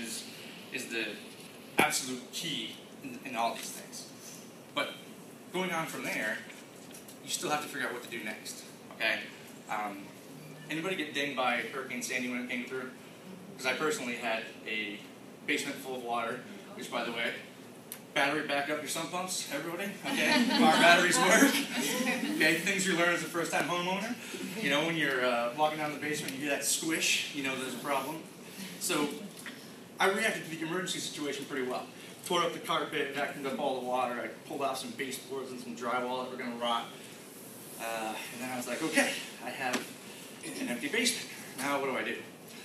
is the absolute key in all these things. But going on from there, you still have to figure out what to do next. Okay. Anybody get dinged by Hurricane Sandy when it came through? Because I personally had a basement full of water, which, by the way, battery back up your sump pumps, everybody. Okay, car batteries work. Okay, things you learn as a first-time homeowner. You know, when you're walking down the basement, you hear that squish. You know there's a problem. So I reacted to the emergency situation pretty well. Tore up the carpet, vacuumed up all the water. I pulled out some baseboards and some drywall that were going to rot. And then I was like, okay, I have an empty basement. Now what do I do?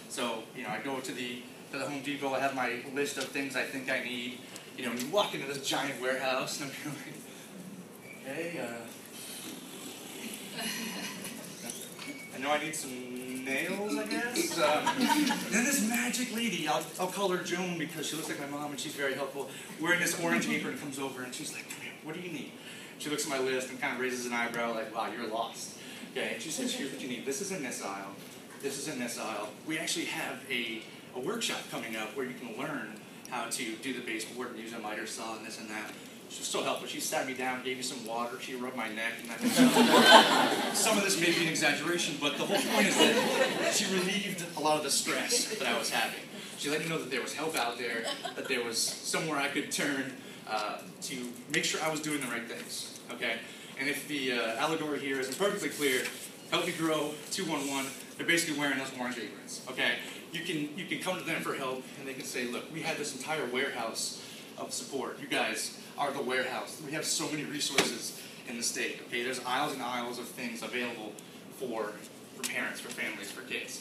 So, you know, I go to the Home Depot. I have my list of things I think I need. You know, you walk into this giant warehouse, and I'm like, okay, I know I need some nails, I guess. And then this magic lady, I'll call her Joan because she looks like my mom and she's very helpful, wearing this orange apron, comes over and she's like, come here, what do you need? She looks at my list and kind of raises an eyebrow like, wow, you're lost. Okay, and she says, here's what you need. This is in this aisle. This is in this aisle. We actually have a workshop coming up where you can learn how to do the baseboard and use a miter saw and this and that. She was so helpful. She sat me down, gave me some water, she rubbed my neck, and that some of this may be an exaggeration, but the whole point is that she relieved a lot of the stress that I was having. She let me know that there was help out there, that there was somewhere I could turn to make sure I was doing the right things. Okay? And if the allegory here isn't perfectly clear, Help Me Grow 211, they're basically wearing those orange aprons. Okay? You can come to them for help, and they can say, look, we have this entire warehouse of support. You guys are the warehouse. We have so many resources in the state. Okay, there's aisles and aisles of things available for parents, for families, for kids.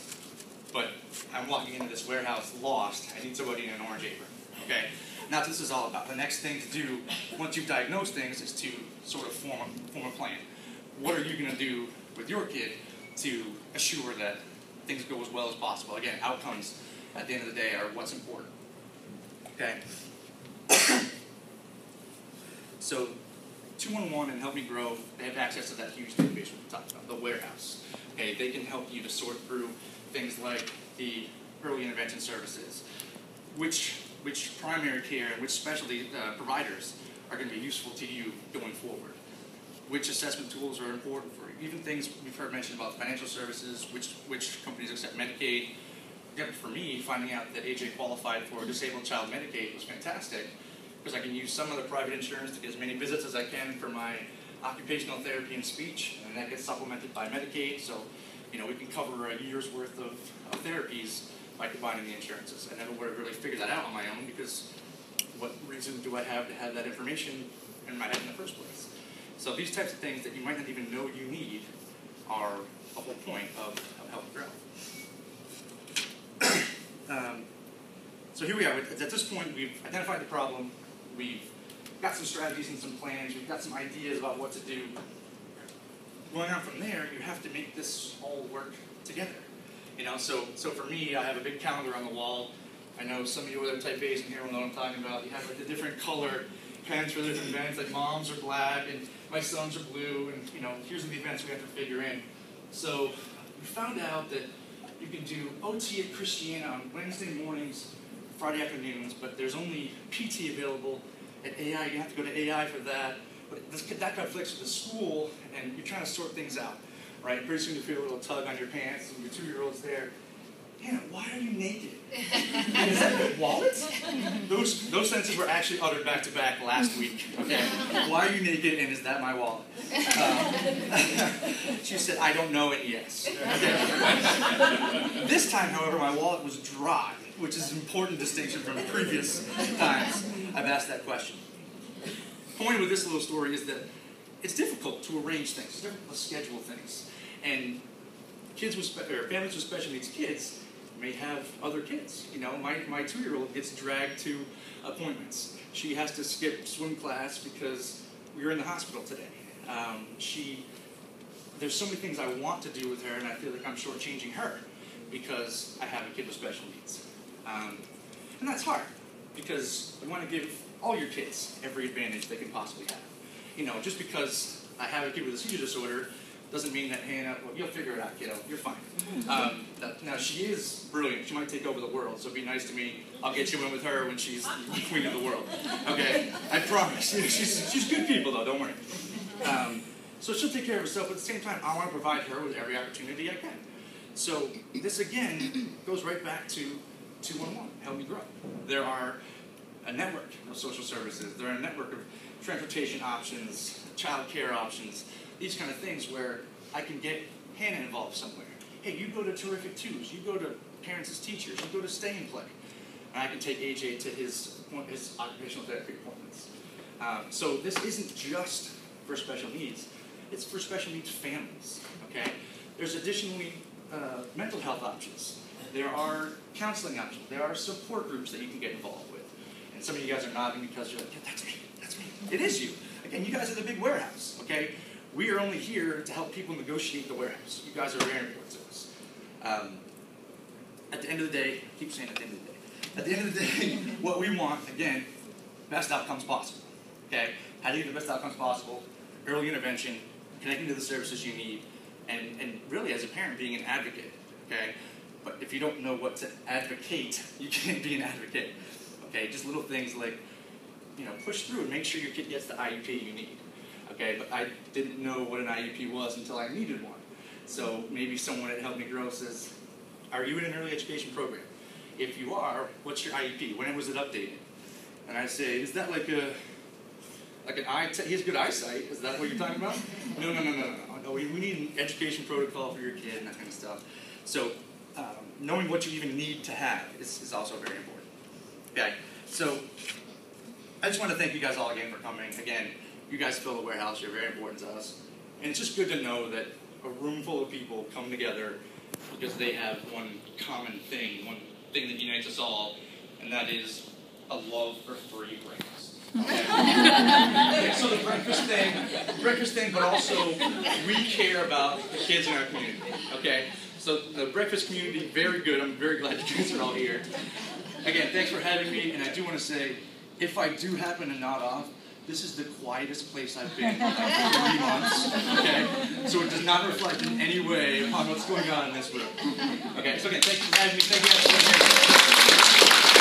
But I'm walking into this warehouse lost. I need somebody in an orange apron. Okay, now what this is all about. The next thing to do once you've diagnosed things is to sort of form a plan. What are you going to do with your kid to assure that things go as well as possible? Again, outcomes at the end of the day are what's important. Okay. So 211 and Help Me Grow, they have access to that huge database we talked about, the warehouse. Okay, they can help you to sort through things like the early intervention services, which primary care and which specialty providers are going to be useful to you going forward, which assessment tools are important for you, even things we've heard mentioned about financial services, which companies accept Medicaid. Again, for me, finding out that AJ qualified for disabled child Medicaid was fantastic, because I can use some of the private insurance to get as many visits as I can for my occupational therapy and speech, and that gets supplemented by Medicaid, so you know we can cover a year's worth of therapies by combining the insurances. I never would have really figured that out on my own, because what reason do I have to have that information in my head in the first place? So these types of things that you might not even know you need are the whole point of Help Me Grow. So here we are. At this point, we've identified the problem. We've got some strategies and some plans. We've got some ideas about what to do. Going on from there, you have to make this all work together. You know, so for me, I have a big calendar on the wall. I know some of you other type A's in here will know what I'm talking about. You have like the different color pens for different events. Like mom's are black and my sons are blue, and you know, here's the events we have to figure in. So we found out that you can do OT at Christiana on Wednesday mornings, Friday afternoons, but there's only PT available at AI. You have to go to AI for that. But that conflicts with the school, and you're trying to sort things out, right? Pretty soon you feel a little tug on your pants, and your 2-year-old's there. Hannah, why are you naked? Is that your wallet? Those sentences were actually uttered back to back last week. Okay, why are you naked, and is that my wallet? She said, I don't know, and yes. Okay. This time, however, my wallet was dry, which is an important distinction from previous times I've asked that question. The point with this little story is that it's difficult to arrange things. It's difficult to schedule things. And families with special needs kids may have other kids. You know, my 2-year-old gets dragged to appointments. She has to skip swim class because we were in the hospital today. There's so many things I want to do with her, and I feel like I'm shortchanging her because I have a kid with special needs. And that's hard, because you want to give all your kids every advantage they can possibly have. You know, just because I have a kid with a seizure disorder Doesn't mean that Hannah, well, you'll figure it out, kiddo. You're fine. Now, she is brilliant. She might take over the world, so be nice to me. I'll get you in with her when she's the queen of the world. Okay? I promise. She's good people, though. Don't worry. So she'll take care of herself, but at the same time, I want to provide her with every opportunity I can. So this, again, goes right back to 211, Help Me Grow. There are a network of social services. There are a network of transportation options, child care options, these kind of things where I can get Hannah involved somewhere. Hey, you go to Terrific Twos, you go to Parents as Teachers, you go to Stay and Play. And I can take AJ to his occupational therapy appointments. So this isn't just for special needs, it's for special needs families, okay? There's additionally mental health options. There are counseling options. There are support groups that you can get involved with. And some of you guys are nodding because you're like, yeah, that's me, that's me. It is you. Again, you guys are the big warehouse, okay? We are only here to help people negotiate the warehouse. You guys are very important to us. At the end of the day, I keep saying at the end of the day. At the end of the day, what we want, again, best outcomes possible, okay? How do you get the best outcomes possible? Early intervention, connecting to the services you need, and really as a parent being an advocate, okay? But if you don't know what to advocate, you can't be an advocate, okay? Just little things like, you know, push through and make sure your kid gets the IEP you need, okay? But I didn't know what an IEP was until I needed one. So maybe someone at Help Me Grow says, are you in an early education program? If you are, what's your IEP? When was it updated? And I say, is that like an eye test? He has good eyesight. Is that what you're talking about? No, we need an education protocol for your kid and that kind of stuff. So knowing what you even need to have is also very important. Okay, so I just want to thank you guys all again for coming. Again, you guys fill the warehouse. You're very important to us. And it's just good to know that a room full of people come together because they have one common thing, one thing that unites us all, and that is a love for free breakfast. Okay? Okay, so the breakfast thing, but also we care about the kids in our community. Okay, so the breakfast community, very good. I'm very glad you guys are all here. Again, thanks for having me, and I do want to say, if I do happen to nod off, this is the quietest place I've been in like 3 months, okay? So it does not reflect in any way upon what's going on in this room. Okay, so again, thank you for having me. Thank you guys for being here.